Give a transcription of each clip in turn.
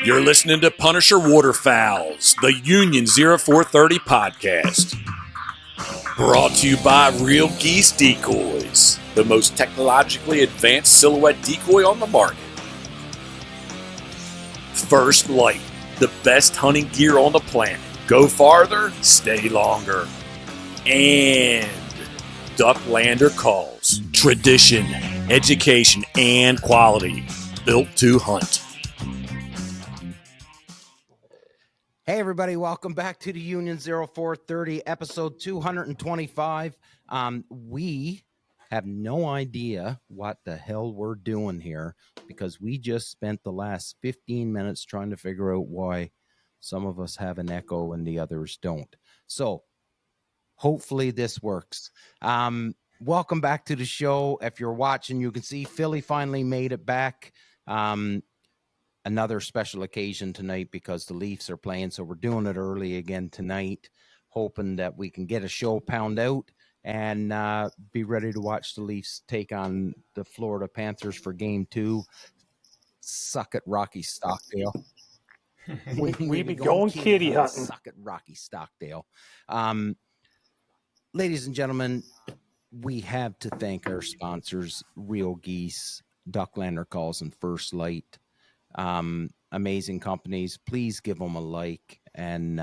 You're listening to Punisher Waterfowls, the Union 0430 podcast. Brought to you by Real Geese Decoys, the most technologically advanced silhouette decoy on the market. First Light, the best hunting gear on the planet. Go farther, stay longer. And Ducklander Calls. Tradition, education, and quality. Built to hunt. Hey everybody, welcome back to the Union 0430, episode 225. We have no idea what the hell we're doing here because we just spent the last 15 minutes trying to figure out why some of us have an echo and the others don't. So hopefully this works. Welcome back to the show. If you're watching, you can see Philly finally made it back. Another special occasion tonight because the Leafs are playing, so we're doing it early again tonight, hoping that we can get a show pound out and be ready to watch the Leafs take on the Florida Panthers for Game 2. Suck it, Rocky Stockdale. we be going kitty hunting. Suck it, Rocky Stockdale. Ladies and gentlemen, we have to thank our sponsors, Real Geese, Ducklander Calls, and First Light. Amazing companies. Please give them a like and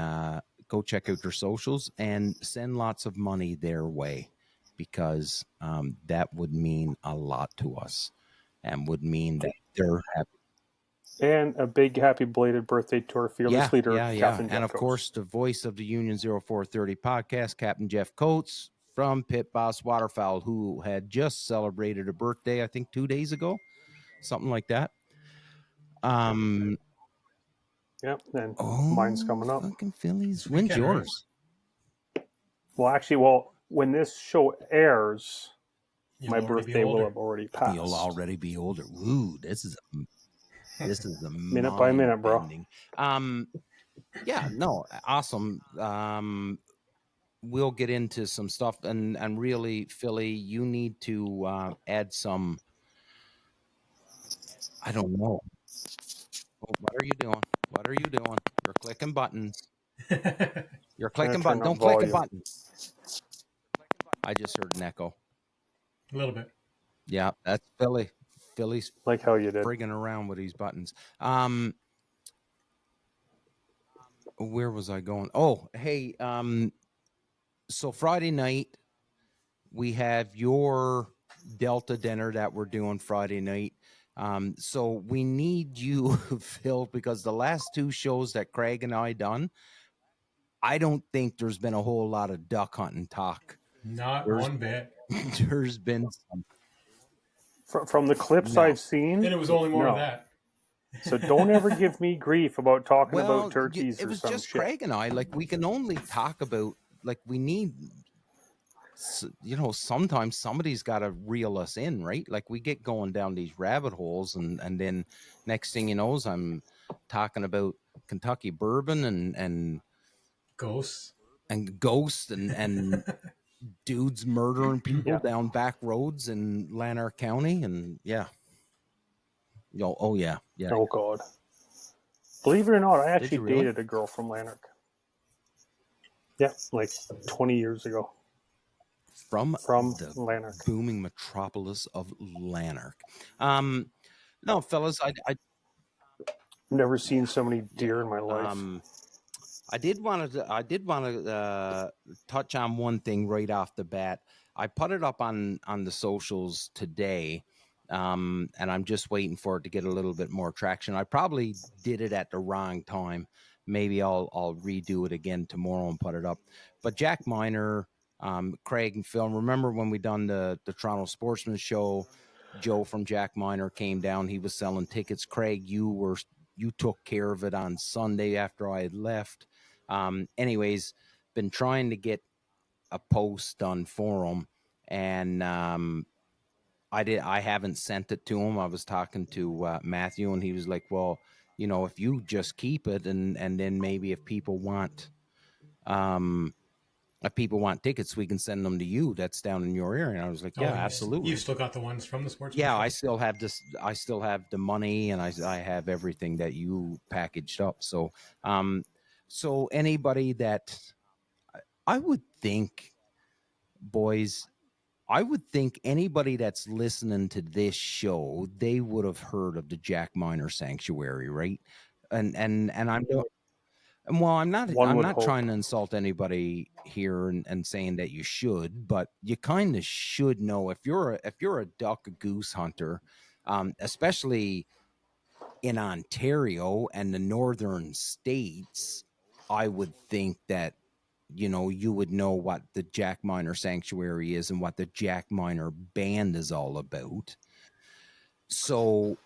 go check out their socials and send lots of money their way because that would mean a lot to us and would mean that they're happy. And a big happy belated birthday to our fearless leader, Captain Jeff And of Coates. course, the voice of the Union 0430 podcast, Captain Jeff Coates from Pit Boss Waterfowl, who had just celebrated a birthday, I think 2 days ago, something like that. Yep, and mine's coming up. Fucking Phillies. When's yours? Well, when this show airs, my birthday will have already passed. You'll already be older. Ooh, this is a minute by minute, bro. Awesome. We'll get into some stuff and really, Philly, you need to add some. I don't know. What are you doing? You're clicking buttons. You're clicking buttons. Don't click a button. I just heard an echo. A little bit. Yeah, that's Philly. Philly's like how you did frigging around with these buttons. Where was I going? Oh, hey. So Friday night we have your Delta dinner that we're doing Friday night. So we need you, Phil, because the last two shows that Craig and I done, I don't think there's been a whole lot of duck hunting talk. One bit. There's been some. From the clips I've seen, and it was only more of that. So don't ever give me grief about talking about turkeys. It was or some just shit. Craig and I. Like we can only talk about we need. Sometimes somebody's got to reel us in, right? Like we get going down these rabbit holes and then next thing you know is I'm talking about Kentucky bourbon and ghosts and dudes murdering people down back roads in Lanark County. And oh God. Believe it or not, I actually dated a girl from Lanark. Yeah, like 20 years ago. From the Lanark, booming metropolis of Lanark. No, fellas, I never seen so many deer in my life. I did want to touch on one thing right off the bat. I put it up on the socials today, and I'm just waiting for it to get a little bit more traction. I probably did it at the wrong time. Maybe I'll redo it again tomorrow and put it up. But Jack Miner, Craig and Phil, remember when we done the Toronto Sportsman Show? Joe from Jack Miner came down. He was selling tickets. Craig, you took care of it on Sunday after I had left. Anyways, been trying to get a post done for him, and I haven't sent it to him. I was talking to Matthew, and he was like, well, if you just keep it and then maybe if people want if people want tickets, we can send them to you. That's down in your area. And I was like, yeah, absolutely. You've still got the ones from the sports. Yeah, I still have this. I still have the money, and I have everything that you packaged up. So, so anybody that I would think, boys, I would think anybody that's listening to this show, they would have heard of the Jack Miner Sanctuary, right? And I'm no, well, I'm not hope. trying to insult anybody here and saying that you should, but you kind of should know if you're a duck a goose hunter, especially in Ontario and the northern states. I would think that you would know what the Jack Miner Sanctuary is and what the Jack Miner Band is all about. So,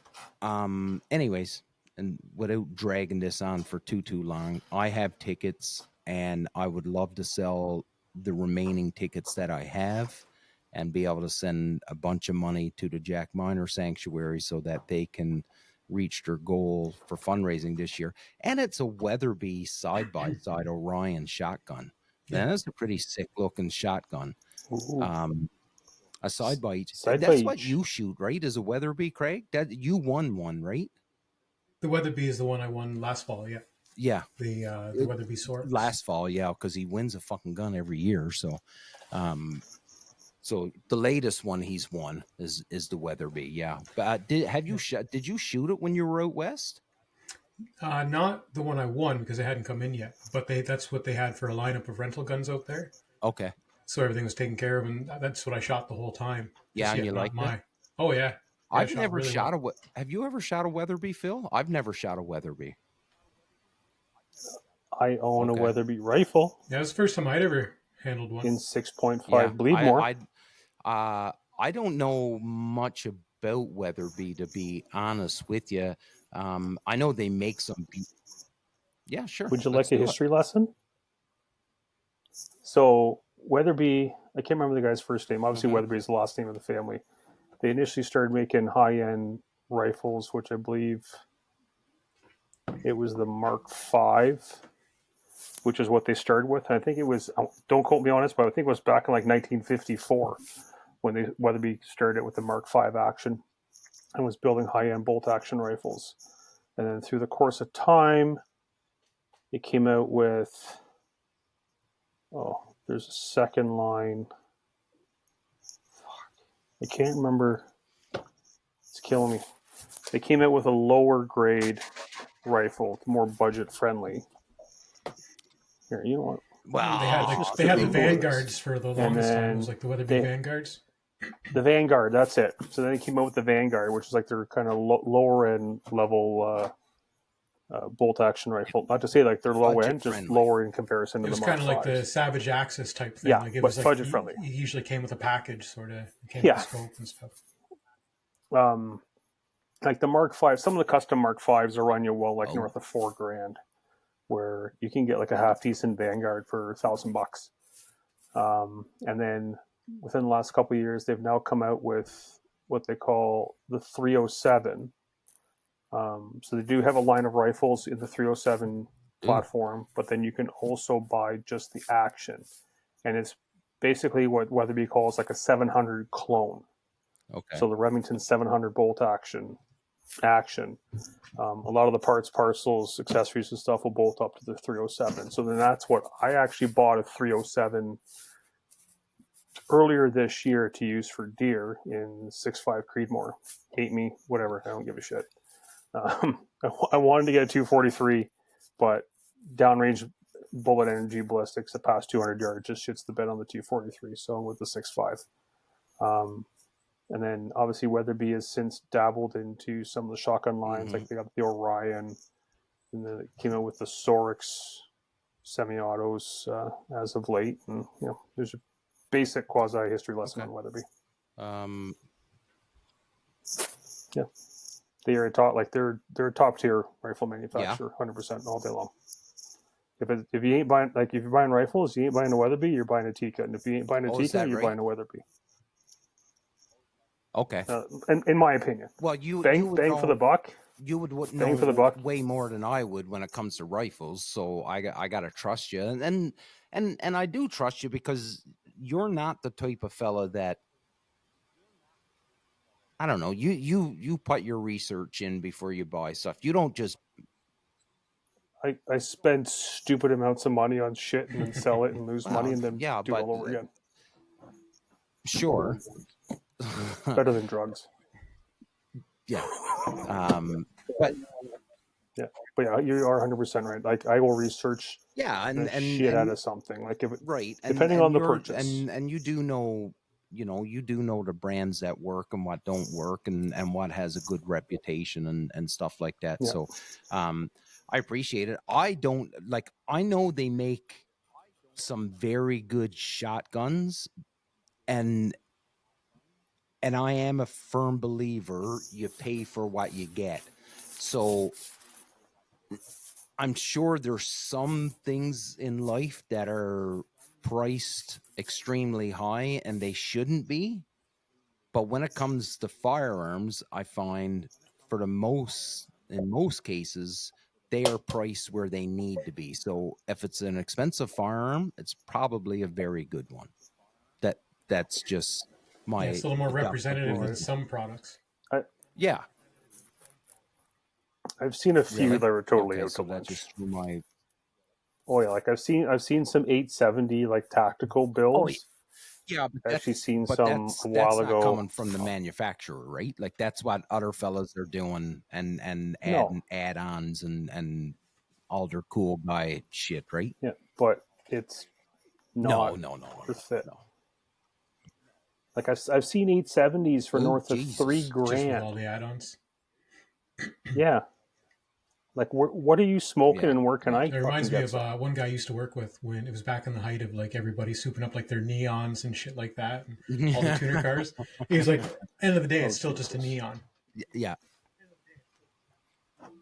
anyways, and without dragging this on for too long, I have tickets, and I would love to sell the remaining tickets that I have and be able to send a bunch of money to the Jack Miner Sanctuary so that they can reach their goal for fundraising this year. And it's a Weatherby side-by-side Orion shotgun. Man, that's a pretty sick looking shotgun. A side by each. That's what you shoot, right? As a Weatherby, Craig? That you won one, right? The Weatherby is the one I won last fall. Yeah. Yeah. The Weatherby Source. Last fall, yeah, because he wins a fucking gun every year. So, so the latest one he's won is the Weatherby. Yeah. But did you shoot it when you were out west? Not the one I won because it hadn't come in yet. But that's what they had for a lineup of rental guns out there. Okay. So everything was taken care of, and that's what I shot the whole time. Yeah, and you like that? Oh yeah. I've never shot a. Have you ever shot a Weatherby, Phil? I've never shot a Weatherby. I own a Weatherby rifle. Yeah, that's the first time I'd ever handled one. In 6.5 bleed more. I don't know much about Weatherby, to be honest with you. I know they make some. Yeah, sure. Would you like a history lesson? So Weatherby, I can't remember the guy's first name. Obviously, Weatherby is the last name of the family. They initially started making high-end rifles, which I believe it was the Mark V, which is what they started with. And I think it was, don't quote me on this, but I think it was back in like 1954 when Weatherby started with the Mark V action and was building high-end bolt-action rifles. And then through the course of time, it came out with, there's a second line. I can't remember. It's killing me. They came out with a lower grade rifle, more budget friendly. Here, you know what? Wow. They had the Vanguards for the longest time. It was like the Weatherby Vanguards. The Vanguard, that's it. So then they came out with the Vanguard, which is like their kind of lower end level bolt action rifle. Not to say like they're low end, just lower in comparison to the Mark V. It was kind of like the Savage Axis type thing. Yeah, like it but was budget friendly. It usually came with a package, sort of. It came with a scope and stuff. Like the Mark V, some of the custom Mark Vs are run you well, like north of $4,000, where you can get like a half decent Vanguard for $1,000. And then within the last couple of years, they've now come out with what they call the 307. So they do have a line of rifles in the 307 platform, but then you can also buy just the action. And it's basically what Weatherby calls like a 700 clone. Okay. So the Remington 700 bolt action. A lot of the parts, parcels, accessories and stuff will bolt up to the 307. So then that's what I actually bought a 307 earlier this year to use for deer in 6.5 Creedmoor. Hate me, whatever. I don't give a shit. I wanted to get a 243, but downrange bullet energy ballistics that past 200 yards just shits the bed on the 243. So I'm with the 6.5. And then obviously Weatherby has since dabbled into some of the shotgun lines, like they got the Orion, and then it came out with the Sorix semi-autos as of late. And there's a basic quasi history lesson on Weatherby. Yeah, they are taught like they're a top tier rifle manufacturer, 100% all day long. If you ain't buying, like if you're buying rifles, you ain't buying a Weatherby, you're buying a Tikka, and if you ain't buying a Tikka, you're buying a Weatherby. Okay. In my opinion. Well, you bang know, for the buck. You would know bang for the buck. Way more than I would when it comes to rifles. So I got to trust you. And and I do trust you because you're not the type of fella that, I don't know, you put your research in before you buy stuff. You don't just I spend stupid amounts of money on shit and then sell it and lose money and then yeah, do it all over again. Sure. Better than drugs. Yeah. But yeah, you are 100% right. Like I will research and shit out of something. Like if it, right, depending on the purchase, and you do know, you do know the brands that work and what don't work, and what has a good reputation and stuff like that. Yeah. So, I appreciate it. I don't like. I know they make some very good shotguns, and I am a firm believer you pay for what you get. So I'm sure there's some things in life that are priced extremely high and they shouldn't be. But when it comes to firearms, I find in most cases, they are priced where they need to be. So if it's an expensive firearm, it's probably a very good one. That's just my. It's a little more representative than some products. Yeah. I've seen a few that were totally out to so lunch. That's just my. Oh yeah, like I've seen some 870 like tactical builds. Yeah, but I've actually seen but some that's, a while that's ago. Not coming from the manufacturer, right? Like that's what other fellas are doing, and adding add-ons and all their cool guy shit, right? Yeah, but it's not no. worth it. No. Like I've seen 870s for north of $3,000 just with all the add-ons. Yeah. Like, what are you smoking and where can I? It reminds me of one guy I used to work with when it was back in the height of like everybody souping up like their neons and shit like that, and all the tuner cars. He was like, end of the day, it's still just a neon. Yeah.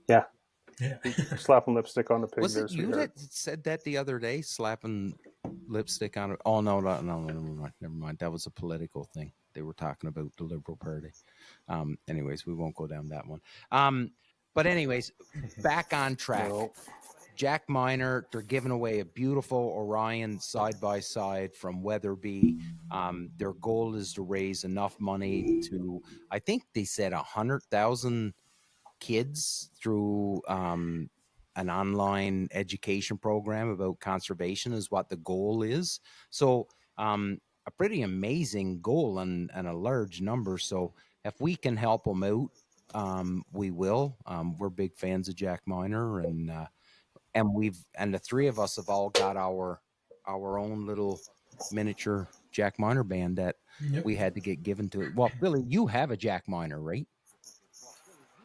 Yeah. Yeah. Slapping lipstick on the pig. Was it you that said that the other day? Slapping lipstick on it? Oh no, never mind. That was a political thing. They were talking about the Liberal Party. Anyways, we won't go down that one. But anyways, back on track. No. Jack Miner, they're giving away a beautiful Orion side-by-side from Weatherby. Their goal is to raise enough money to, I think they said 100,000 kids through an online education program about conservation is what the goal is. So a pretty amazing goal and a large number. So if we can help them out, we will. We're big fans of Jack Miner, and the three of us have all got our own little miniature Jack Miner band that we had to get given to it. Well, Billy, you have a Jack Miner, right?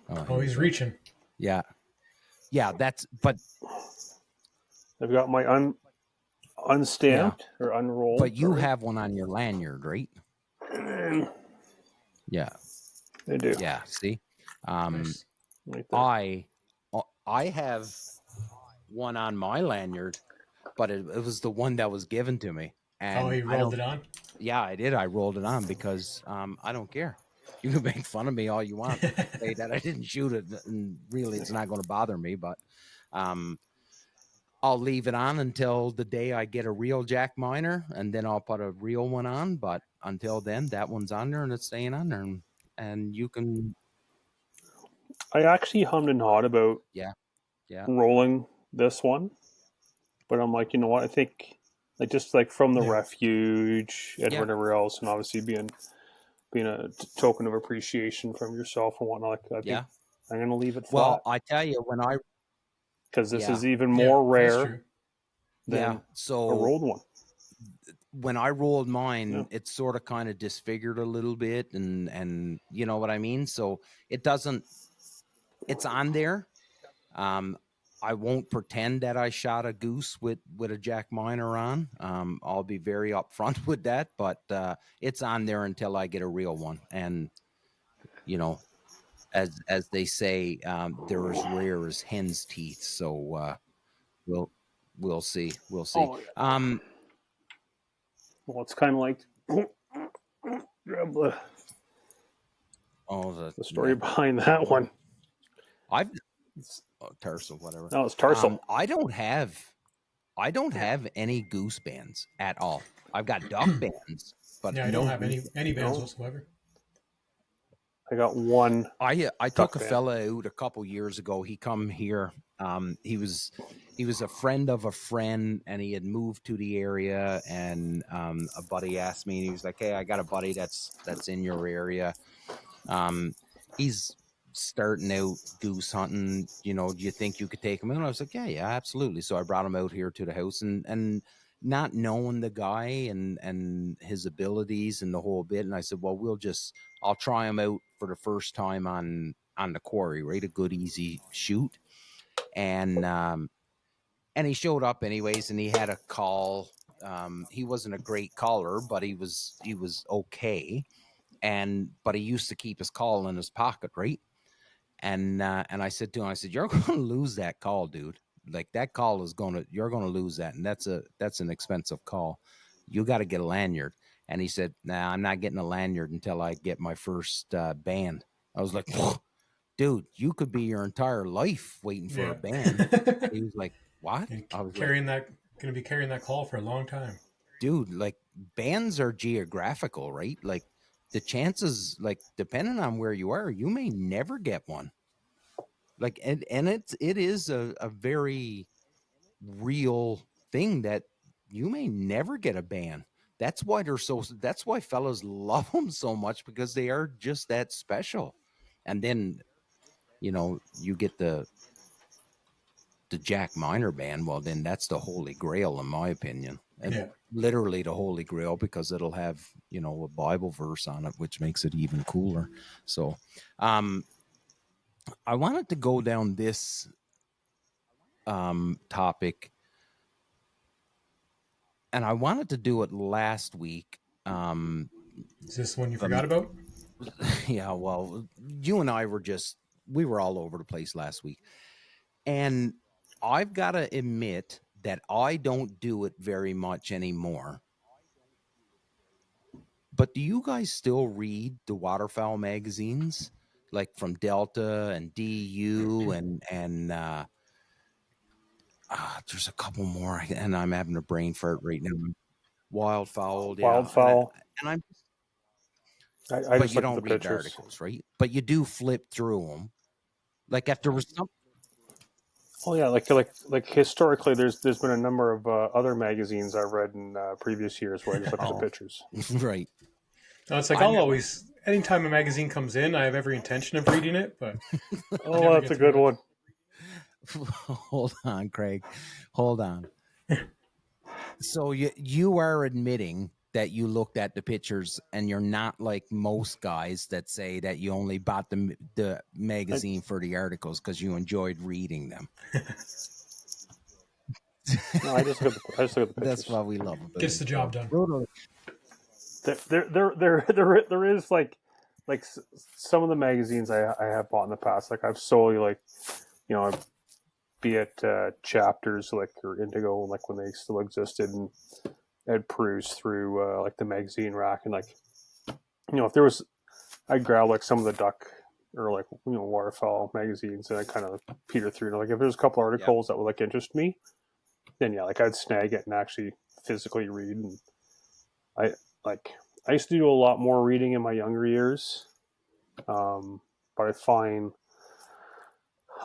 Oh, he's reaching. Yeah. But I've got my unstamped or unrolled. But you have one on your lanyard, right? Yeah. I do. Yeah, see? Nice. Right I have one on my lanyard, but it was the one that was given to me. And you rolled it on? Yeah, I did. I rolled it on because I don't care. You can make fun of me all you want. Say that I didn't shoot it, and really it's not going to bother me, but I'll leave it on until the day I get a real Jack Miner, and then I'll put a real one on. But until then, that one's on there and it's staying on there, and you can. I actually hummed and hawed about rolling this one, but I'm like, you know what? I think like just like from the refuge and whatever else, and obviously being a token of appreciation from yourself and whatnot. I think I'm going to leave it flat. Well, I tell you, because this is even more rare than a rolled one. When I rolled mine, it sort of kind of disfigured a little bit, and you know what I mean? So it's on there. I won't pretend that I shot a goose with a Jack Miner on. I'll be very upfront with that, but it's on there until I get a real one. And you know, as they say, they're as rare as hen's teeth. So we'll see. We'll see. Well, it's kind of like the story behind that one. Tarsal, whatever. No, it's tarsal. I don't have I don't have any goose bands at all. I've got duck bands, but Yeah, I no don't have goose any bands No. whatsoever. I got one. I Duck took a band. fella out a couple years ago. He come here. He was a friend of a friend, and he had moved to the area. And a buddy asked me, and he was like, "Hey, I got a buddy that's in your area. He's starting out goose hunting. You know, do you think you could take him in?" I was like, "Yeah, absolutely." So I brought him out here to the house, and not knowing the guy and his abilities and the whole bit, and I said, "Well, I'll try him out for the first time on the quarry, right? A good easy shoot." And he showed up anyways, and he had a call. He wasn't a great caller, but he was okay. But he used to keep his call in his pocket, right? And I said to him, I said, "You're going to lose that call, dude. Like that call you're going to lose that, and that's an expensive call. You got to get a lanyard." And he said, "Nah, I'm not getting a lanyard until I get my first band." I was like, "Dude, you could be your entire life waiting for a band." And he was like, "What?" I was like, Going to be carrying that call for a long time. "Dude, like bands are geographical, right? Like the chances, like depending on where you are, you may never get one. Like, and it is a very real thing that you may never get a band. That's why that's why fellas love them so much, because they are just that special. And then, you get the Jack Miner band. Well, then that's the holy grail, in my opinion. And Yeah. literally the holy grail, because it'll have, a Bible verse on it, which makes it even cooler. So, I wanted to go down this topic, and I wanted to do it last week. Is this one you forgot about? Yeah, well, you and I we were all over the place last week. And I've got to admit that I don't do it very much anymore. But do you guys still read the Waterfowl magazines, like from Delta and DU and there's a couple more, and I'm having a brain fart right now. Wildfowl, yeah, Wildfowl. and I'm. I But just you look at don't the read the pictures. articles, right? But you do flip through them. Like if there was some, Oh yeah, like historically, there's been a number of other magazines I've read in previous years where I just look at the Oh. pictures. Right? No, it's like I'll always, anytime a magazine comes in, I have every intention of reading it, but Oh, never that's get a good through one. Hold on, Craig. Hold on. So you are admitting that you looked at the pictures, and you're not like most guys that say that you only bought the magazine for the articles because you enjoyed reading them. No, I just look at the pictures. That's what we love about Gets the it. job done. There is like some of the magazines I have bought in the past. Like I've solely be it chapters like or Indigo, like when they still existed, and I'd peruse through like the magazine rack, and like if there was, I'd grab like some of the duck or like waterfowl magazines, and I kind of peter through. And like if there's a couple articles that would like interest me, then yeah, like I'd snag it and actually physically read. And I used to do a lot more reading in my younger years, but I find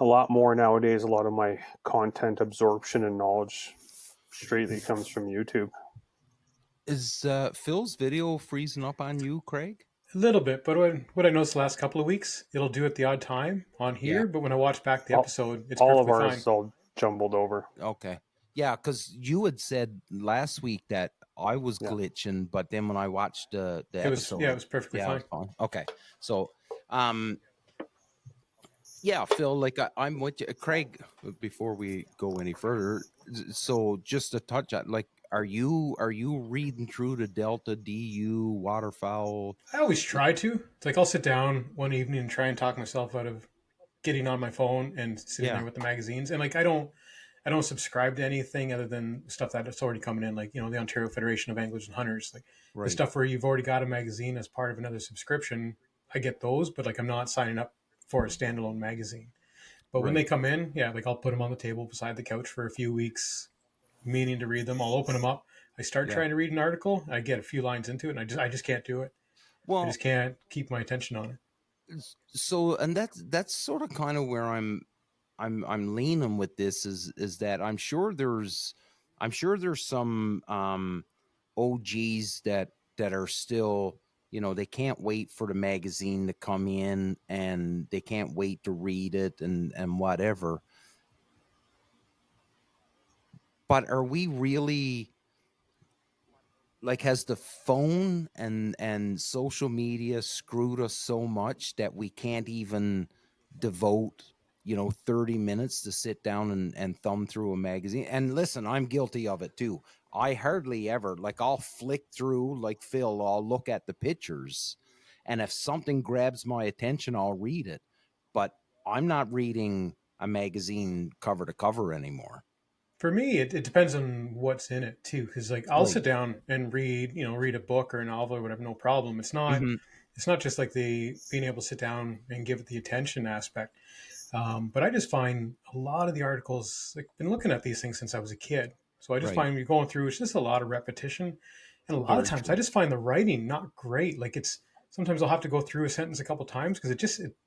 a lot more nowadays. A lot of my content absorption and knowledge straightly comes from YouTube. Is Phil's video freezing up on you, Craig? A little bit, but what I noticed the last couple of weeks, it'll do it the odd time on here, Yeah. but when I watch back the episode, it's all of perfectly ours fine. is all jumbled over. Okay. Yeah, because you had said last week that I was glitching, but then when I watched the episode, it was perfectly fine. It was fine. Okay. So, yeah, Phil, like I'm with you, Craig. Before we go any further, so just to touch on, like, are you reading through the Delta DU Waterfowl? I always try to. It's like I'll sit down one evening and try and talk myself out of getting on my phone and sitting there with the magazines. And like I don't subscribe to anything other than stuff that's already coming in, like the Ontario Federation of Anglers and Hunters, like the stuff where you've already got a magazine as part of another subscription. I get those, but like I'm not signing up for a standalone magazine. But when they come in, like I'll put them on the table beside the couch for a few weeks, meaning to read them. I'll open them up. I start trying to read an article. I get a few lines into it, and I just can't do it. I just can't keep my attention on it. So, and that's sort of kind of where I'm leaning with this is that I'm sure there's some OGs that are still, they can't wait for the magazine to come in and they can't wait to read it and whatever. But are we really, like, has the phone and social media screwed us so much that we can't even devote 30 minutes to sit down and thumb through a magazine? And listen, I'm guilty of it too. I hardly ever, like, I'll flick through, like Phil, I'll look at the pictures, and if something grabs my attention, I'll read it. But I'm not reading a magazine cover to cover anymore. For me, it depends on what's in it too, because like I'll sit down and read a book or a novel or whatever, no problem. It's not just like the being able to sit down and give it the attention aspect. But I just find a lot of the articles, like, been looking at these things since I was a kid, so I just find you're going through, it's just a lot of repetition, and a lot of times I just find the writing not great. Like, it's sometimes I'll have to go through a sentence a couple times because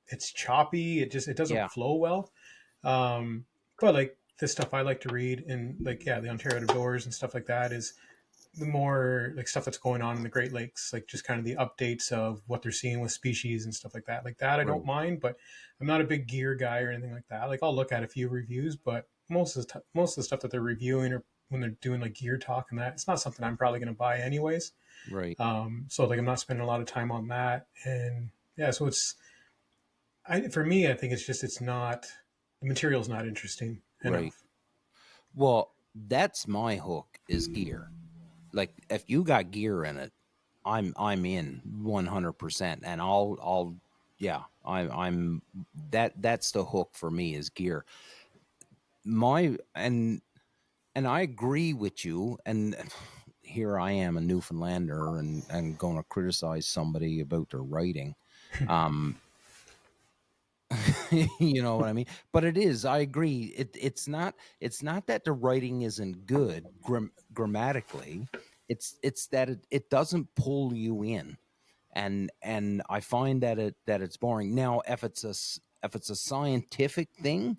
it's choppy. It doesn't flow well. But like, the stuff I like to read, and like, the Ontario Out of Doors and stuff like that, is the more like stuff that's going on in the Great Lakes, like just kind of the updates of what they're seeing with species and stuff like that. Like that, I don't mind, but I'm not a big gear guy or anything like that. Like, I'll look at a few reviews, but most of the stuff that they're reviewing, or when they're doing like gear talk and that, it's not something I'm probably going to buy anyways. Right. So like, I'm not spending a lot of time on that, and so for me, I think it's not, the material's not interesting enough. Right. Well, that's my hook, is gear. Like, if you got gear in it, I'm in 100%, and I'm that's the hook for me, is gear. And I agree with you, and here I am, a Newfoundlander, and going to criticize somebody about their writing. You know what I mean? But it is, I agree. It's not that the writing isn't good grammatically. It's that it doesn't pull you in, and I find that it's boring. Now, if it's a scientific thing,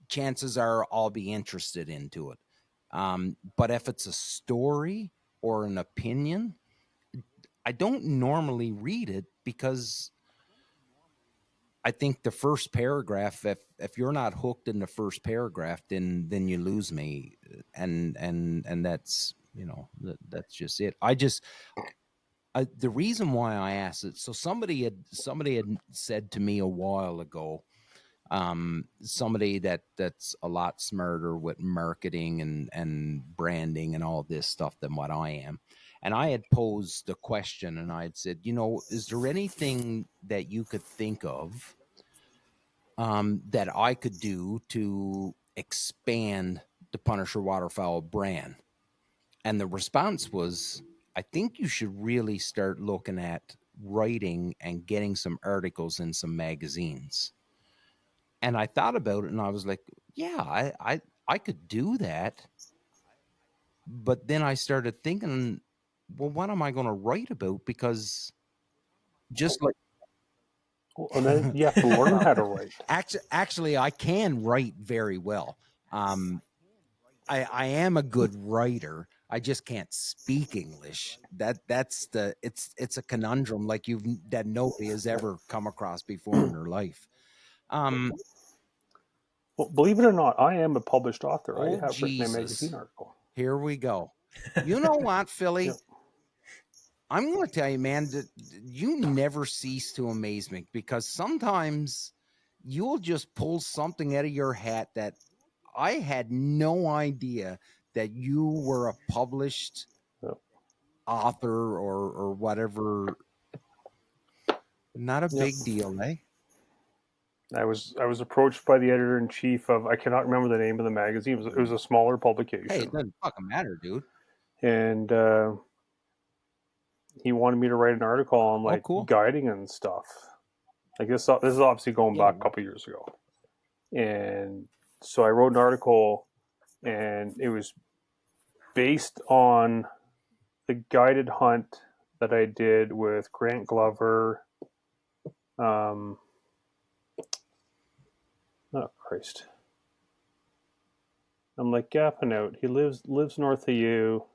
chances are I'll be interested into it. But if it's a story or an opinion, I don't normally read it, because I think the first paragraph, if you're not hooked in the first paragraph, then you lose me, and that's that's just it. The reason why I asked it, so somebody had said to me a while ago, somebody that's a lot smarter with marketing and branding and all this stuff than what I am. And I had posed the question, and I had said, is there anything that you could think of that I could do to expand the Punisher Waterfowl brand? And the response was, I think you should really start looking at writing and getting some articles in some magazines. And I thought about it, and I was like, yeah, I could do that. But then I started thinking, well, what am I going to write about? Because just like, and then you have to learn how to write. Actually, I can write very well. I am a good writer. I just can't speak English. It's a conundrum that nobody has ever come across before in their life. Well, believe it or not, I am a published author. I have written a Jesus. magazine article. Here we go. You know what, Philly? Yep. I'm going to tell you, man, that you never cease to amaze me, because sometimes you'll just pull something out of your hat that I had no idea that you were a published author or whatever. Not a big deal, eh? I was approached by the editor-in-chief of, I cannot remember the name of the magazine. It was a smaller publication. Hey, it doesn't fucking matter, dude. And he wanted me to write an article on cool. guiding and stuff. Like this is obviously going back a couple years ago. And so I wrote an article, and it was based on the guided hunt that I did with Grant Glover. Oh Christ! I'm like gapping out. He lives north of you.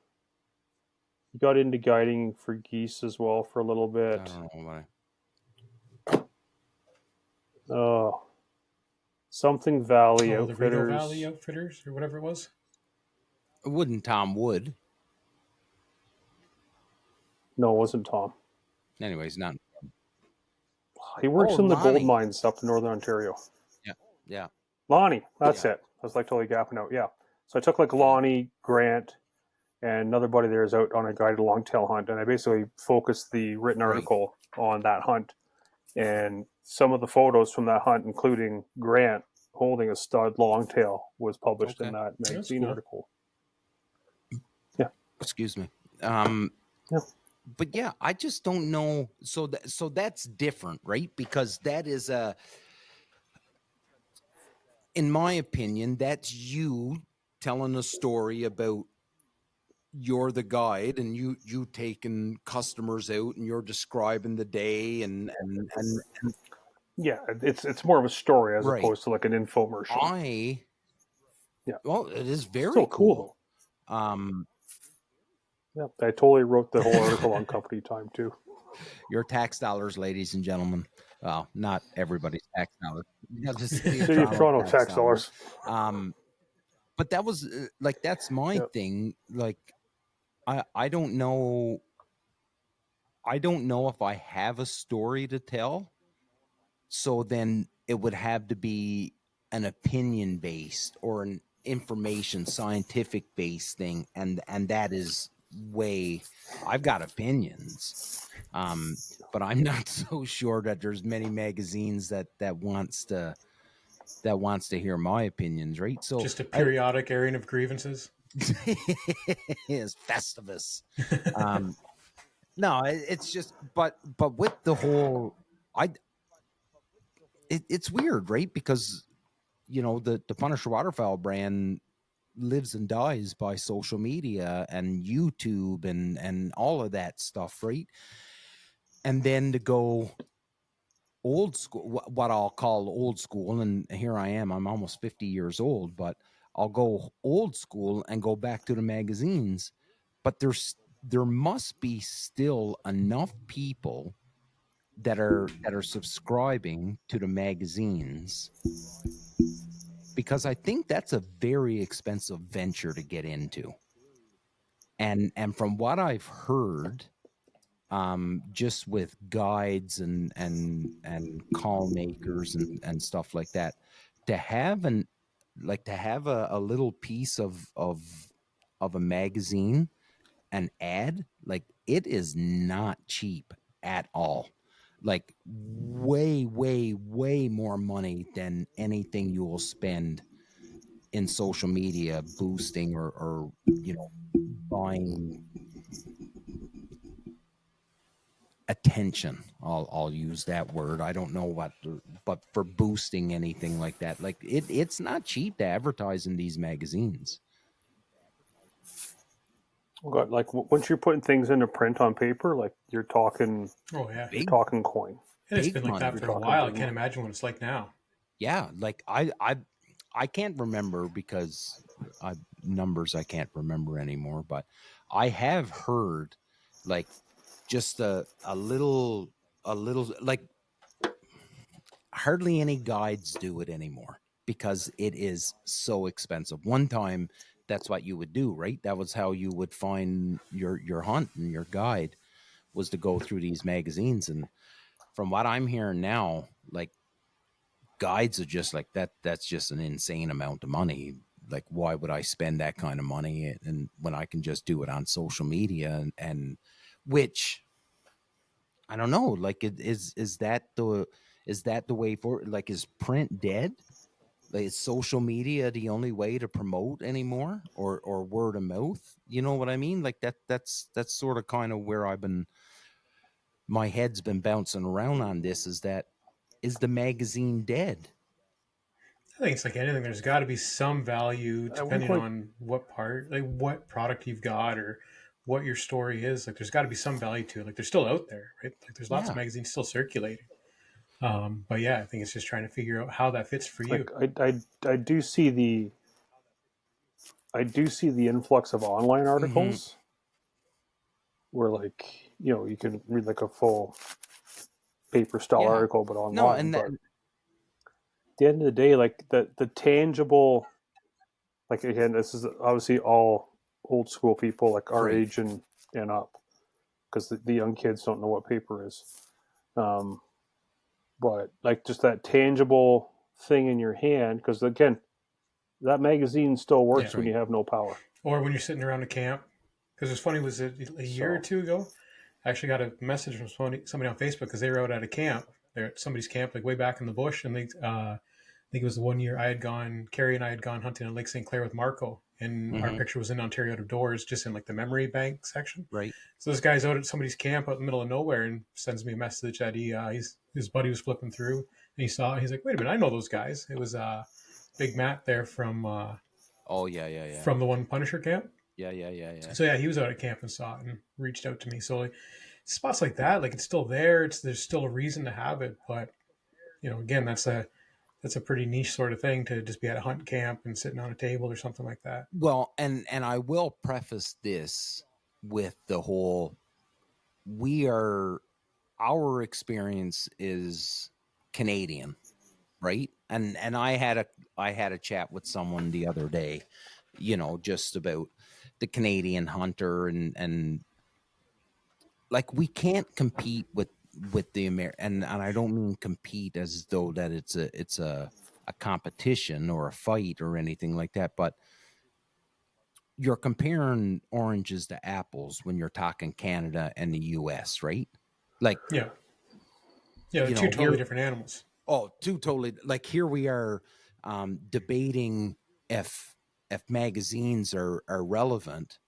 He got into guiding for geese as well for a little bit. I don't know why. Oh, something Valley the Rideau Outfitters. Valley Outfitters or whatever it was. Wouldn't Tom Wood? No, it wasn't Tom. Anyways, not. He works in the Lonnie. gold mines up in Northern Ontario. Yeah. Lonnie, that's it. I was like totally gapping out. Yeah. So I took like Lonnie, Grant, and another buddy there is out on a guided longtail hunt, and I basically focused the written article on that hunt. And some of the photos from that hunt, including Grant holding a stud longtail, was published in that magazine article. Yeah. Excuse me. Yeah. But yeah, I just don't know. So that's different, right? Because that is in my opinion, that's you telling a story about you're the guide and you taking customers out and you're describing the day and yeah, it's more of a story as opposed to like an infomercial. Well, it is very still cool. Yeah, I totally wrote the whole article on company time too. Your tax dollars, ladies and gentlemen. Well, not everybody's tax dollars. City of Toronto tax dollars. But that was like, that's my thing. Like, I don't know. I don't know if I have a story to tell. So then it would have to be an opinion based or an information scientific based thing. And that is way, I've got opinions. But I'm not so sure that there's many magazines that wants to hear my opinions, right? So just a periodic airing of grievances. Is Festivus. No, it's just, but with the whole, it's weird, right? Because the Punisher Waterfowl brand lives and dies by social media and YouTube and all of that stuff, right? And then to go old school, what I'll call old school, and here I am, I'm almost 50 years old, but I'll go old school and go back to the magazines. But there must be still enough people that are subscribing to the magazines, because I think that's a very expensive venture to get into. And from what I've heard, just with guides and call makers and stuff like that, to have a little piece of a magazine, an ad, like, it is not cheap at all. Like, way more money than anything you will spend in social media boosting or buying attention. I'll use that word. I don't know what, but for boosting anything like that, like it's not cheap to advertise in these magazines. God, like once you're putting things into print on paper, like you're talking. Oh yeah, you're talking coin. And it's been like that for a while. I can't imagine what it's like now. Yeah, like I can't remember, because numbers I can't remember anymore, but I have heard like just a little, like, hardly any guides do it anymore because it is so expensive. One time, that's what you would do, right? That was how you would find your hunt and your guide, was to go through these magazines. And from what I'm hearing now, like, guides are just like that. That's just an insane amount of money. Like, why would I spend that kind of money and when I can just do it on social media and which, I don't know, like, is that the way forward? Like, is print dead? Like, is social media the only way to promote anymore, or word of mouth? You know what I mean? Like, that's sort of kind of where my head's been bouncing around on this, is the magazine dead? I think it's like anything. There's got to be some value At one depending point, on what part, like what product you've got or what your story is. Like, there's got to be some value to it. Like, they're still out there, right? Like, there's lots of Yeah. magazines still circulating. But yeah, I think it's just trying to figure out how that fits for you. like I do see the influx of online articles where, like, you can read like a full paper style Yeah. article but No, online. and that, But at the end of the day, like the tangible, like, again, this is obviously all old school people like our right. age and up, because the young kids don't know what paper is. um, but like just that tangible thing in your hand, because again, that magazine still Yeah. works when you have no power. Or when you're sitting around a camp. Because it's funny, was it a year or So two ago? I actually got a message from somebody on Facebook because they were out at a camp. They're at somebody's camp, like way back in the bush, and I think it was the one year Carrie and I had gone hunting in Lake St. Clair with Marco, and our picture was in Ontario Out of Doors, just in like the memory bank section. Right. So this guy's out at somebody's camp out in the middle of nowhere and sends me a message that his buddy was flipping through and he saw it. He's like, wait a minute, I know those guys. It was Big Matt there from Oh yeah. from the one Punisher camp. Yeah. So yeah, he was out at camp and saw it and reached out to me. So like spots like that, like it's still there. There's still a reason to have it, but again, that's a pretty niche sort of thing to just be at a hunt camp and sitting on a table or something like that. Well, and I will preface this with the whole our experience is Canadian, right? And I had a chat with someone the other day, just about the Canadian hunter and like we can't compete with the and I don't mean compete as though that it's a competition or a fight or anything like that, but you're comparing oranges to apples when you're talking Canada and the US, right? Like, Yeah, they're two totally different animals. Oh, two totally. Like, here we are debating if magazines are relevant.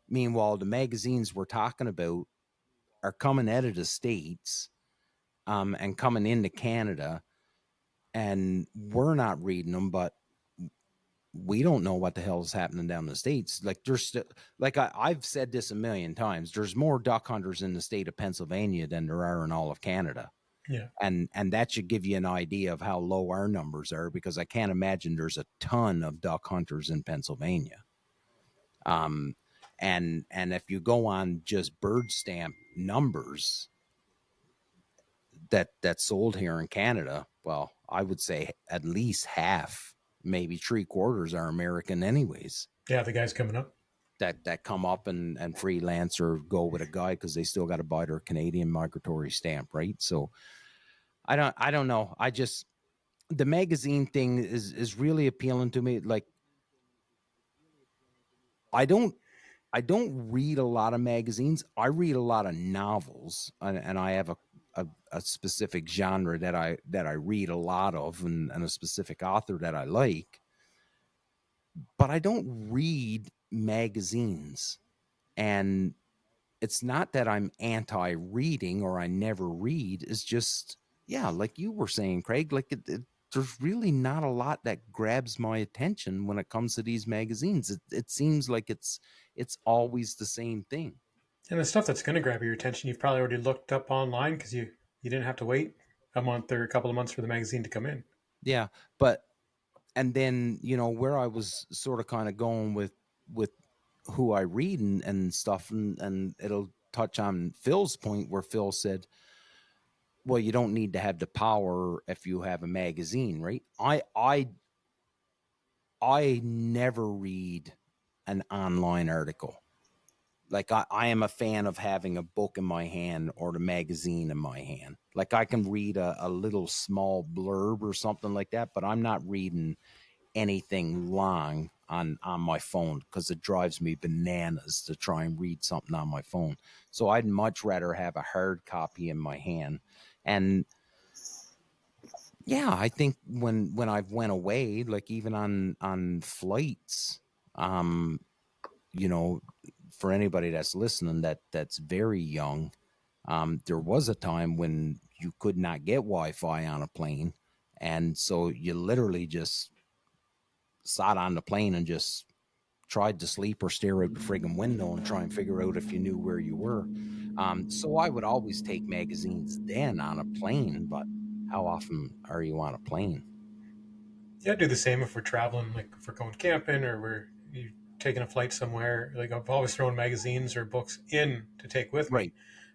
Meanwhile, the magazines we're talking about are coming out of the States and coming into Canada, and we're not reading them, but we don't know what the hell is happening down in the States. Like, there's like I've said this a million times, there's more duck hunters in the state of Pennsylvania than there are in all of Canada. Yeah. And that should give you an idea of how low our numbers are, because I can't imagine there's a ton of duck hunters in Pennsylvania. And if you go on just bird stamp numbers that sold here in Canada, well, I would say at least half, maybe 3/4 are American anyways. Yeah, the guys coming up. That come up and freelance or go with a guy because they still got to buy their Canadian migratory stamp, right? So I don't know. The magazine thing is really appealing to me. Like, I don't read a lot of magazines. I read a lot of novels, and I have a specific genre that I read a lot of, and a specific author that I like. But I don't read magazines, and it's not that I'm anti-reading or I never read. It's just, yeah, like you were saying, Craig, like there's really not a lot that grabs my attention when it comes to these magazines. It seems like it's always the same thing. And the stuff that's going to grab your attention, you've probably already looked up online because you didn't have to wait a month or a couple of months for the magazine to come in. Yeah, but and then where I was sort of kind of going with who I read and stuff, and it'll touch on Phil's point where Phil said, well, you don't need to have the power if you have a magazine, right? I never read an online article. Like, I am a fan of having a book in my hand or the magazine in my hand. Like, I can read a little small blurb or something like that, but I'm not reading anything long on my phone because it drives me bananas to try and read something on my phone. So I'd much rather have a hard copy in my hand. And yeah, I think when I've went away, like even on flights, for anybody that's listening that's very young, there was a time when you could not get Wi-Fi on a plane, and so you literally just sat on the plane and just tried to sleep or stare out the friggin' window and try and figure out if you knew where you were. So I would always take magazines then on a plane, but how often are you on a plane? Yeah, I do the same if we're traveling, like if we're going camping or you taking a flight somewhere. Like I've always thrown magazines or books in to take with me,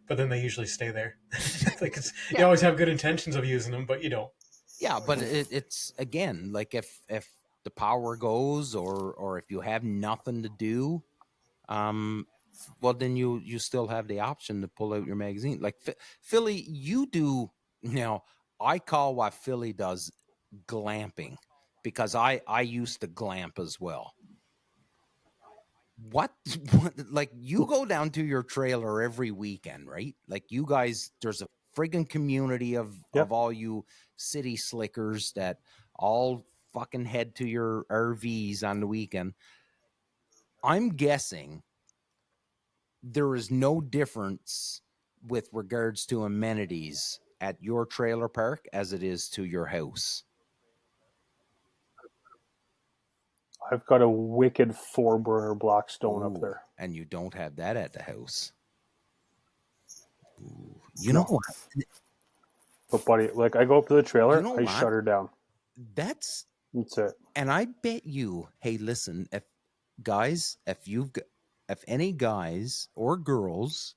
but then they usually stay there. Like you always have good intentions of using them, but you don't. Yeah, but it's again, like if the power goes or if you have nothing to do, well then you still have the option to pull out your magazine. Like Philly, you do now. I call what Philly does glamping, because I used to glamp as well. What like you go down to your trailer every weekend, right? Like you guys, there's a friggin' community of all you city slickers that all fucking head to your RVs on the weekend. I'm guessing there is no difference with regards to amenities at your trailer park as it is to your house. I've got a wicked 4-burner Blackstone up there. And you don't have that at the house. Ooh. You know what? But buddy, like I go up to the trailer, I shut her down. That's it. And I bet you, hey, listen, if any guys or girls,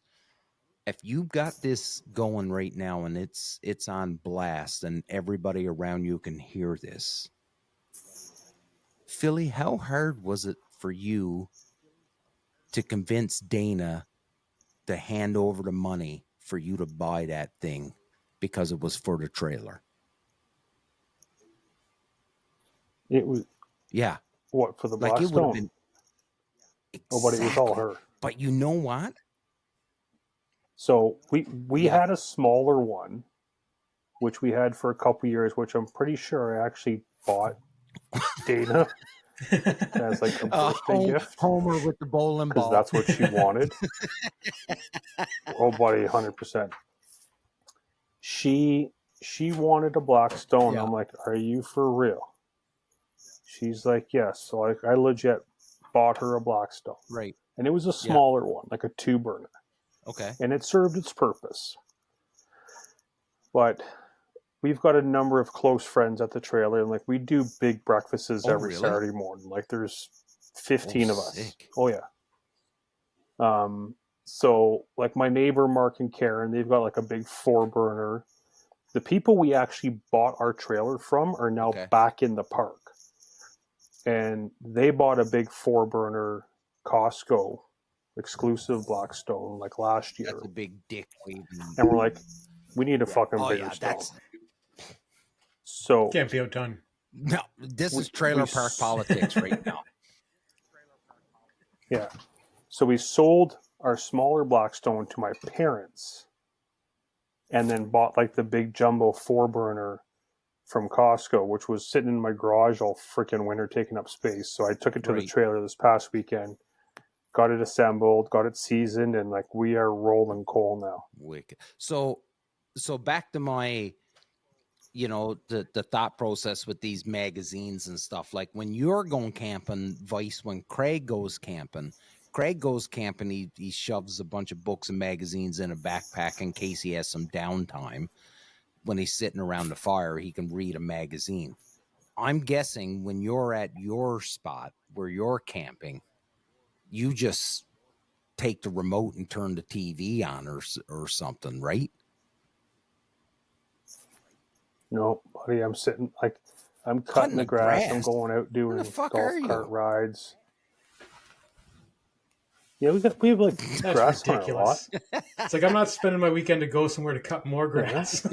if you've got this going right now and it's on blast and everybody around you can hear this, Philly, how hard was it for you to convince Dana to hand over the money for you to buy that thing because it was for the trailer? It was, yeah. What, for the Blackstone? It would have been. Exactly. Oh, but it was all her. But you know what? So we had a smaller one, which we had for a couple years, which I'm pretty sure I actually bought Dana as like a birthday gift. Homer with the bowling ball. Because that's what she wanted. Oh, buddy, 100%. She wanted a Blackstone. Yeah. I'm like, are you for real? She's like, yes. So I legit bought her a Blackstone. Right. And it was a smaller one, like a 2-burner. Okay. And it served its purpose. But we've got a number of close friends at the trailer, and like we do big breakfasts every Saturday morning. Like there's 15 of us. Sick. Oh yeah. So like my neighbor Mark and Karen, they've got like a big 4-burner. The people we actually bought our trailer from are now back in the park. And they bought a big 4-burner Costco exclusive Blackstone like last year. That's a big dick waving. And we're like, we need a fucking bigger stone. So can't be outdone. No, this is trailer park politics right now. Yeah. So we sold our smaller Blackstone to my parents and then bought like the big jumbo 4-burner from Costco, which was sitting in my garage all freaking winter taking up space. So I took it to the trailer this past weekend, got it assembled, got it seasoned, and like we are rolling coal now. Wicked. So back to my, the thought process with these magazines and stuff. Like when you're going camping, Vice, when Craig goes camping, he shoves a bunch of books and magazines in a backpack in case he has some downtime. When he's sitting around the fire, he can read a magazine. I'm guessing when you're at your spot where you're camping, you just take the remote and turn the TV on or something, right? No, buddy, I'm sitting like I'm cutting the grass. I'm going out doing golf cart rides. Yeah, we have like that's grass ridiculous. On a lot. It's like I'm not spending my weekend to go somewhere to cut more grass.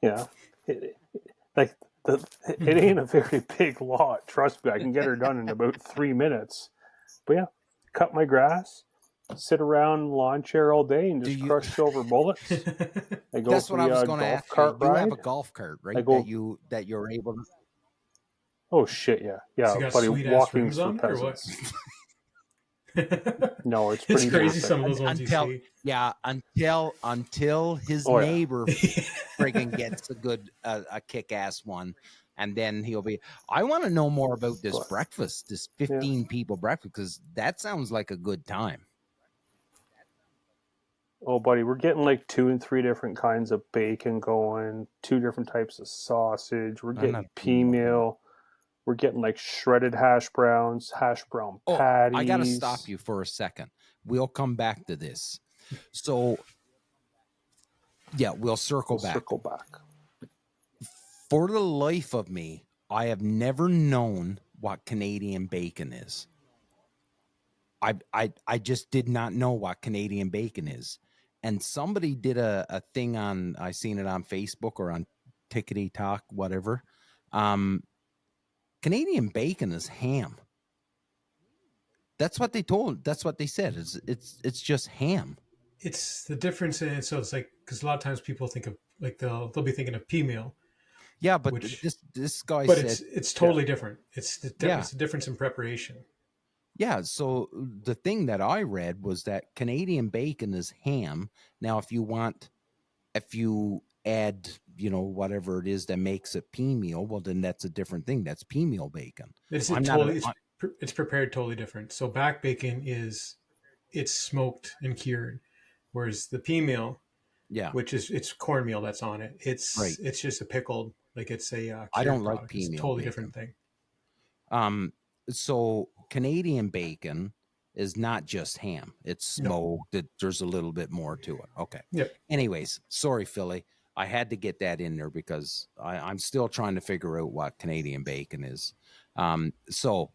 Yeah, it ain't a very big lot. Trust me, I can get her done in about 3 minutes. But yeah, cut my grass, sit around in the lawn chair all day, and just crush silver bullets. I go That's for what I was going to ask you. You have a golf cart, right? That you're able to. Oh shit! Yeah, So you got buddy, sweet walking ass rims on it, or what? No, it's pretty crazy basic. some of those ones you until see. yeah, until his Oh, yeah. neighbor friggin' gets a kick-ass one, and then he'll be, I want to know more about this But- breakfast, this 15 people breakfast, because that sounds like a good time. Oh, buddy, we're getting like 2 and 3 different kinds of bacon going, 2 different types of sausage. We're I'm getting not- pea meal. We're getting like shredded hash browns, hash brown patties. I gotta stop you for a second. We'll come back to this. So yeah, we'll circle back. Circle back. For the life of me, I have never known what Canadian bacon is. I just did not know what Canadian bacon is. And somebody did a thing on, I seen it on Facebook or on Tickety Talk, whatever. Canadian bacon is ham. That's what they told. That's what they said. It's just ham. It's the difference in it. So it's like, because a lot of times people think of like they'll be thinking of pea meal. Yeah, but which, this guy but said it's totally different. It's it's a difference in preparation. Yeah, so the thing that I read was that Canadian bacon is ham. Now, if you add, whatever it is that makes it pea meal, well, then that's a different thing. That's pea meal bacon. It's prepared totally different. So back bacon it's smoked and cured, whereas the pea meal, which is it's cornmeal that's on it. It's just a pickled, like it's a I don't product. like pea meal. It's a totally bacon. different thing. So Canadian bacon is not just ham. It's smoked. There's a little bit more to it. Okay. Yep. Anyways, sorry, Philly. I had to get that in there because I'm still trying to figure out what Canadian bacon is. So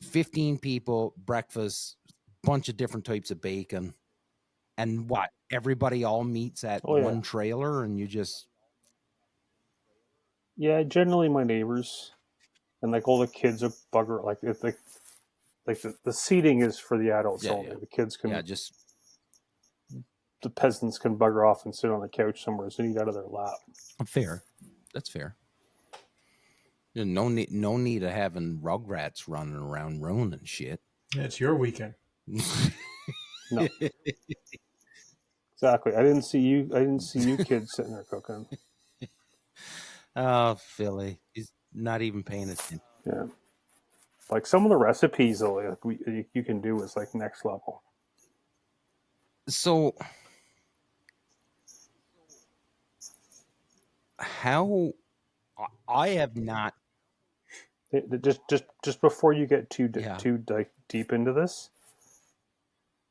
15 people, breakfast, bunch of different types of bacon. And what? Everybody all meets at one trailer and you just... Yeah, generally my neighbors. And like all the kids are bugger, like it's like the seating is for the adults only. The kids can the peasants can bugger off and sit on the couch somewhere and eat out of their lap. Fair. That's fair. No need of having rugrats running around ruining shit. Yeah, it's your weekend. No. Exactly. I didn't see you kids sitting there cooking. Oh, Philly. He's not even paying attention. Yeah. Like some of the recipes though, like you can do is like next level. So how I have not just before you get too deep into this,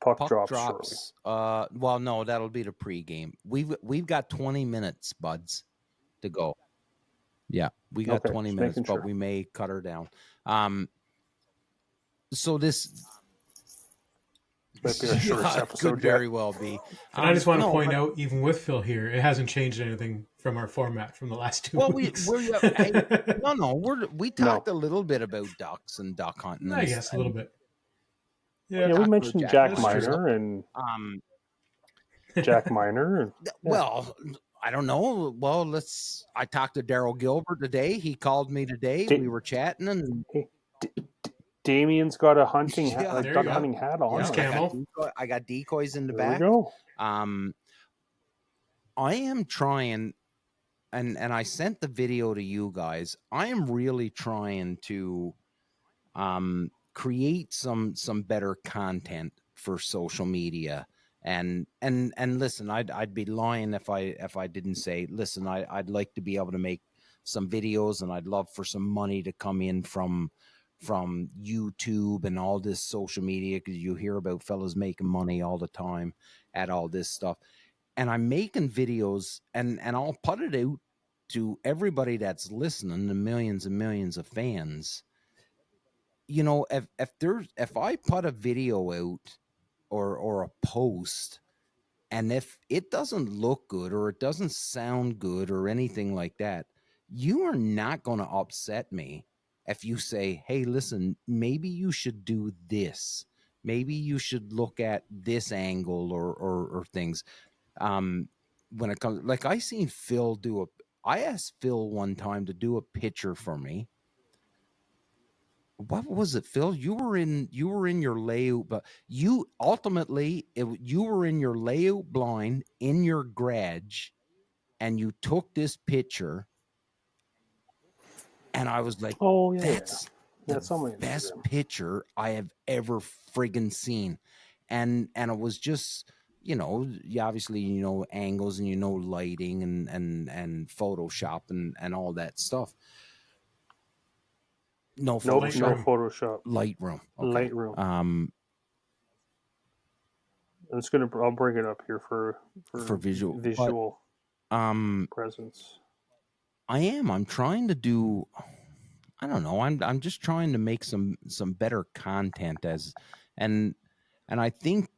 puck drops shortly. Well, no, that'll be the pregame. We've got 20 minutes, buds, to go. Yeah, we got 20 minutes, but we may cut her down. So this might be our shortest episode. Could very well be. And I just want to point out, even with Phil here, it hasn't changed anything from our format from the last 2 weeks. We talked a little bit about ducks and duck hunting. I guess a little bit. Yeah, we mentioned Jack Miner and Jack Miner. Well, I don't know. Well, I talked to Daryl Gilbert today. He called me today. We were chatting, and Damien's got a hunting duck hunting hat on. I got decoys in the back. There we go. I am trying, and I sent the video to you guys. I am really trying to create some better content for social media. And listen, I'd be lying if I didn't say, listen, I'd like to be able to make some videos, and I'd love for some money to come in from YouTube and all this social media, because you hear about fellas making money all the time at all this stuff. And I'm making videos, and I'll put it out to everybody that's listening, the millions and millions of fans. If I put a video out or a post, and if it doesn't look good or it doesn't sound good or anything like that, you are not going to upset me if you say, hey, listen, maybe you should do this. Maybe you should look at this angle or things. When it comes, like I asked Phil one time to do a picture for me what was it, Phil? You were in your layout, but you ultimately you were in your layout blind in your garage, and you took this picture, and I was like, Oh yeah, that's it's on my best Instagram. picture I have ever friggin' seen. And it was just, you obviously, angles and, lighting and Photoshop and all that stuff. No Nope, Photoshop. no Photoshop. Lightroom. Okay. Lightroom. I'll bring it up here for visual. But, presence. I'm trying to do, I don't know. I'm just trying to make some better content and I think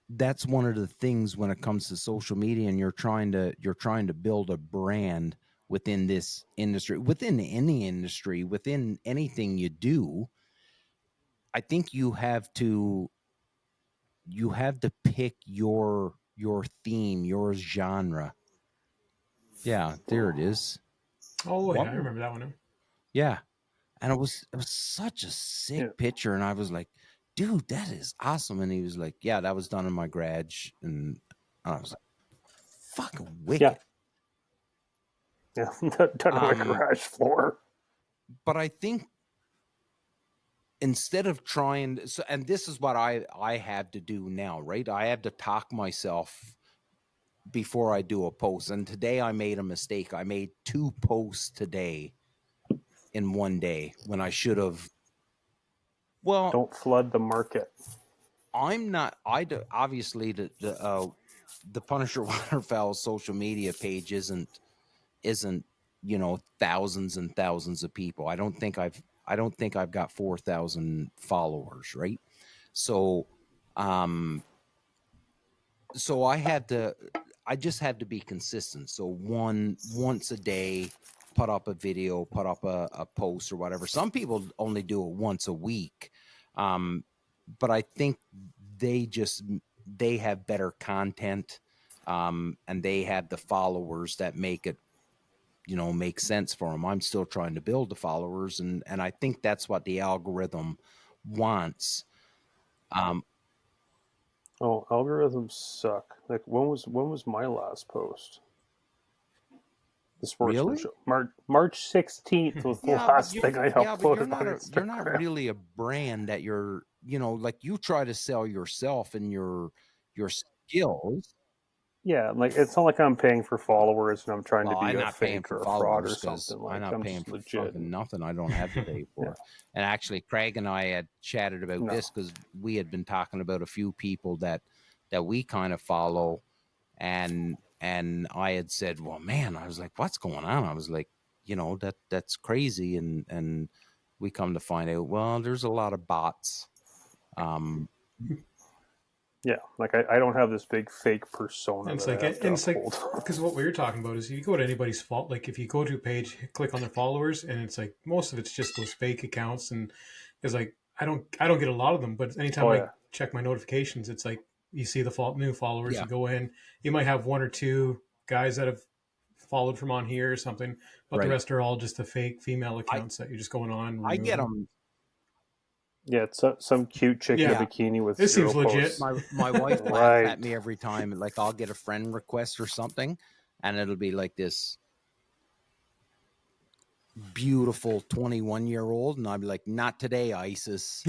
that's one of the things when it comes to social media, and you're trying to build a brand within this industry, within any industry, within anything you do. I think you have to pick your theme, your genre. Yeah, there it is. Oh yeah, I remember that one. Yeah. And it was such a sick picture. And I was like, dude, that is awesome. And he was like, yeah, that was done in my garage. And I was like, fucking wicked. Yeah, done on my garage floor. But I think instead of trying, and this is what I have to do now, right? I have to talk myself before I do a post. And today I made a mistake. I made 2 posts today in one day when I should have. Well, don't flood the market. I'm not. Obviously the Punisher Waterfowl social media page isn't thousands and thousands of people. I don't think I've got 4,000 followers, right? So so I just had to be consistent. So once a day, put up a video, put up a post or whatever. Some people only do it once a week. But I think they have better content, and they have the followers that make it, make sense for them. I'm still trying to build the followers, and I think that's what the algorithm wants. Algorithms suck. Like when was my last post? The sportsman show. March 16th was the last thing I uploaded on Instagram. You're not really a brand that you're, like you try to sell yourself and your skills. Yeah, like it's not like I'm paying for followers and I'm trying to be a fake or a fraud or because something. Like I'm not paying for legit. fucking nothing. I don't have to pay for. And actually, Craig and I had chatted about this because we had been talking about a few people that we kind of follow, and I had said, well, man, I was like, what's going on? I was like, that's crazy, and we come to find out, well, there's a lot of bots. Yeah, like I don't have this big fake persona. It's like because what we were talking about is if you go to anybody's fault, like if you go to a page, click on their followers, and it's like most of it's just those fake accounts, and it's like I don't get a lot of them, but anytime I check my notifications, it's like you see the new followers. You go in, you might have 1 or 2 guys that have followed from on here or something, but the rest are all just the fake female accounts that you're just going on. I get them. Yeah, it's some cute chick in a bikini with this seems legit. My wife laughs at me every time. Like I'll get a friend request or something, and it'll be like this beautiful 21-year-old, and I'll be like, "Not today, ISIS."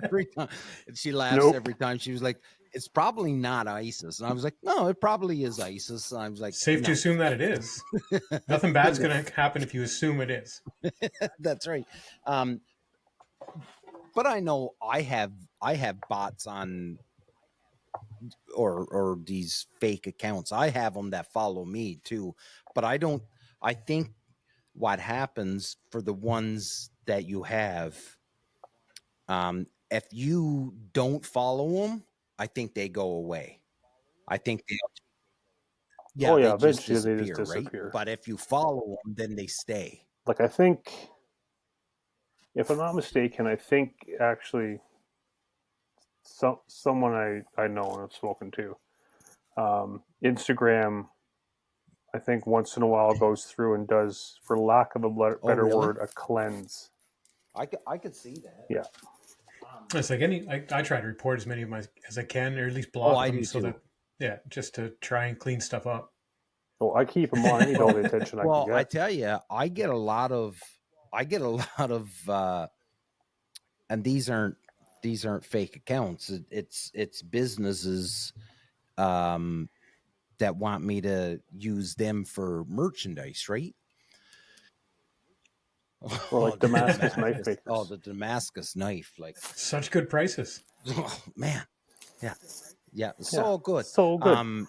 Every time she laughs every time. She was like, "It's probably not ISIS," and I was like, "No, it probably is ISIS." And I was like, "Safe to assume that it is." Nothing bad's going to happen if you assume it is. That's right. But I know I have bots on or these fake accounts. I have them that follow me too, but I don't. I think what happens for the ones that you have, if you don't follow them, I think they go away. I think they eventually just disappear, they just disappear. Right? But if you follow them, then they stay. Like I think, if I'm not mistaken, I think actually someone I know and I've spoken to, Instagram, I think once in a while goes through and does, for lack of a better really? word, a cleanse. I could see that. Yeah. It's like I try to report as many of my as I can, or at least block I them, do so too. that just to try and clean stuff up. Well, I keep them on. I need all the attention I can Well, get. I tell you, I get a lot of, and these aren't fake accounts. It's businesses that want me to use them for merchandise, right? Or like Damascus knife makers. Oh, the Damascus knife, like Such good prices. oh, man, yeah, so good, so good.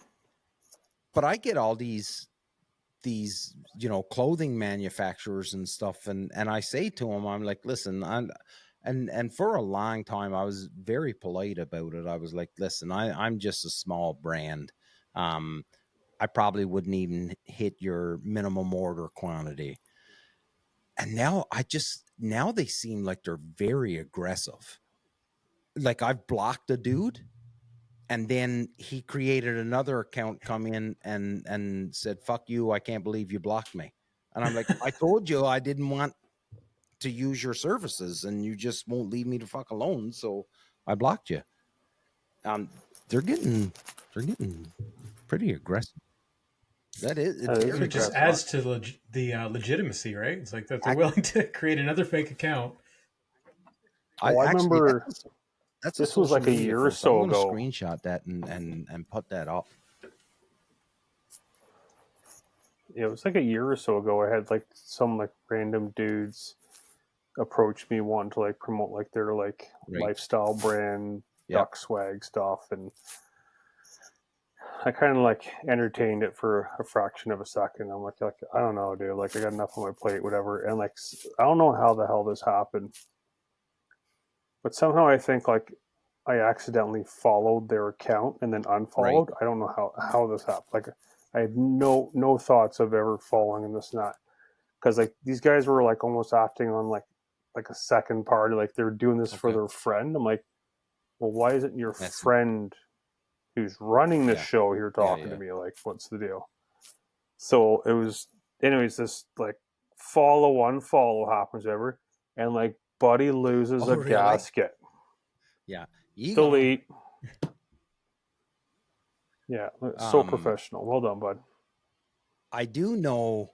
But I get all these clothing manufacturers and stuff, and I say to them, I'm like, listen, and for a long time I was very polite about it. I was like, listen, I'm just a small brand. I probably wouldn't even hit your minimum order quantity. And now they seem like they're very aggressive. Like I've blocked a dude, and then he created another account, come in and said, fuck you, I can't believe you blocked me. And I'm like, I told you I didn't want to use your services, and you just won't leave me the fuck alone, so I blocked you. They're getting pretty aggressive. That is, It just adds to the legitimacy, right? It's like that they're willing to create another fake account. I remember that's this was like a year or so ago. Screenshot that and put that up. Yeah, it was like a year or so ago. I had like some like random dudes approach me wanting to like promote like their like lifestyle brand duck swag stuff, and I kind of like entertained it for a fraction of a second. I'm like I don't know, dude. Like I got enough on my plate, whatever. And like I don't know how the hell this happened, but somehow I think like I accidentally followed their account and then unfollowed. I don't know how this happened. Like I had no thoughts of ever following and this and that, because like these guys were like almost acting on like a second party, like they're doing this for their friend. I'm like, well, why isn't your friend who's running this show here talking to me? Like, what's the deal? So it was, anyways, this like unfollow happens ever, and like buddy loses a gasket. Yeah. Delete. Yeah, so professional. Well done, bud. I do know.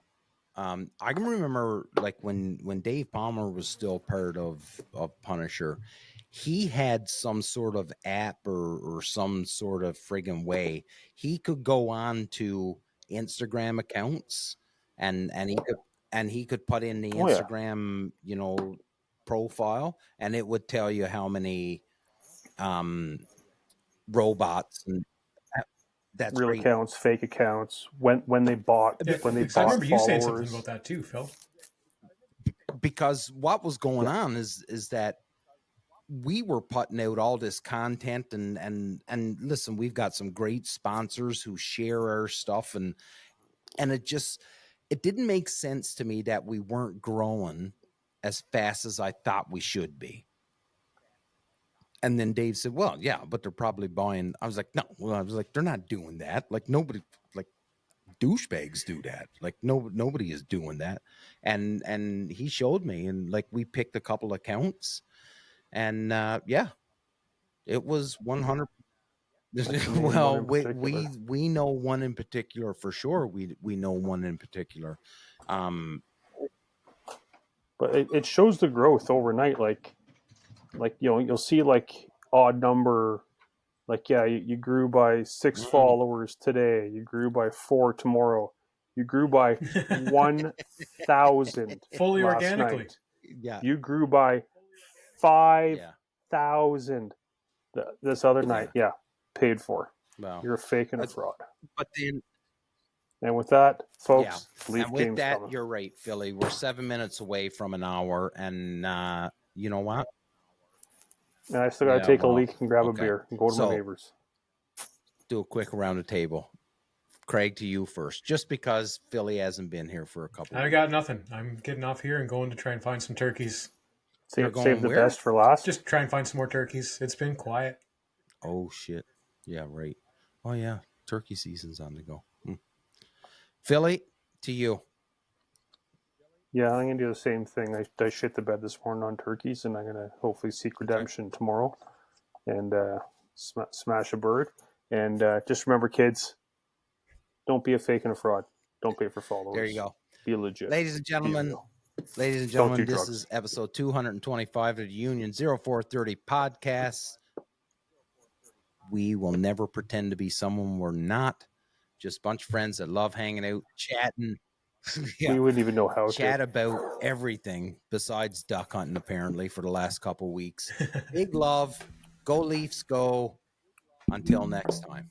I can remember like when Dave Palmer was still part of Punisher, he had some sort of app or some sort of friggin' way he could go on to Instagram accounts and he could put in the Instagram profile, and it would tell you how many robots and that's real accounts, fake accounts, when they bought I remember followers. you saying something about that too, Phil. Because what was going on is that we were putting out all this content and listen, we've got some great sponsors who share our stuff, and it didn't make sense to me that we weren't growing as fast as I thought we should be. And then Dave said, well, yeah, but they're probably buying. I was like, no. Well, I was like, they're not doing that. Like nobody, like douchebags do that. Like nobody is doing that. And he showed me, and like we picked a couple accounts, and it was 100. Well, we know one in particular for sure. We know one in particular. But it shows the growth overnight. Like you'll see like odd number, like you grew by 6 followers today, you grew by 4 tomorrow, you grew by 1,000 fully last organically night. Yeah, you grew by 5,000 this other night. Paid for. Wow. You're a fake and a fraud. But then, and with that, folks, Leaf and with game's that, coming. you're right, Philly. We're 7 minutes away from an hour, and you know what? And I still got to take a leak and grab a beer and go to my neighbors. Do a quick around the table. Craig, to you first, just because Philly hasn't been here for a couple. I got nothing. I'm getting off here and going to try and find some turkeys. Save the best for last. Just try and find some more turkeys. It's been quiet. Oh shit! Yeah, right. Oh yeah, turkey season's on the go. Philly, to you. Yeah, I'm gonna do the same thing. I shit the bed this morning on turkeys, and I'm gonna hopefully seek redemption tomorrow, and smash a bird. And just remember, kids, don't be a fake and a fraud. Don't pay for followers. There you go. Be legit. Ladies and gentlemen, this drugs. is episode 225 of the Union 0430 podcast. We will never pretend to be someone we're not. Just a bunch of friends that love hanging out, chatting. We wouldn't even know how chat to about everything besides duck hunting, apparently, for the last couple of weeks. Big love. Go Leafs, go. Until next time.